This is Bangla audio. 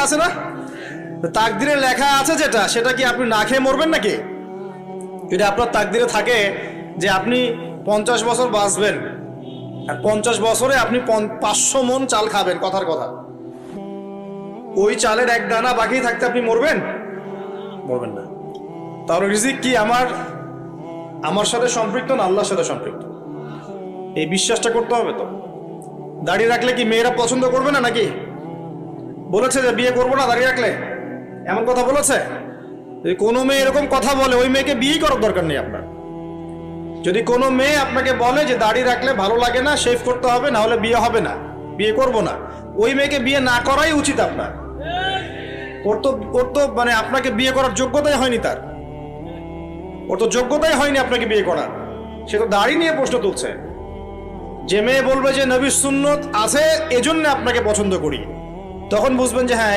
আছে না? তাকদিরে লেখা আছে যেটা, সেটা কি আপনি না খেয়ে মরবেন নাকি? যদি আপনার তাকদিরে থাকে যে আপনি 50 বছর বাঁচবেন, আর 50 বছরে আপনি 500 মন চাল খাবেন, কথার কথা, ওই চালের এক দানা বাকি থাকতে আপনি মরবেন? মরবেন না। তাহলে রিজিক কি আমার সাথে সম্পৃক্ত না আল্লাহর সাথে সম্পৃক্ত? এই বিশ্বাসটা করতে হবে। তো দাড়ি রাখলে কি মেয়েরা পছন্দ করবে না নাকি? বলেছে যে বিয়ে করবো না দাড়ি রাখলে, এমন কথা বলেছে? যদি কোনো মেয়ে এরকম কথা বলে, ওই মেয়েকে বিয়েই করার দরকার নেই আপনার। যদি কোনো মেয়ে আপনাকে বলে যে দাড়ি রাখলে ভালো লাগে না, শেভ করতে হবে, না হলে বিয়ে হবে না, বিয়ে করব না, ওই মেয়েকে বিয়ে না করাই উচিত আপনার। ওর তো মানে আপনাকে বিয়ে করার যোগ্যতাই হয়নি, ওর তো যোগ্যতাই হয়নি আপনাকে বিয়ে করার। সে তো দাড়ি নিয়ে প্রশ্ন তুলছে। যে মেয়ে বলবে যে নবীর সুন্নত আছে এজন্য আপনাকে পছন্দ করি, তখন বুঝবেন যে হ্যাঁ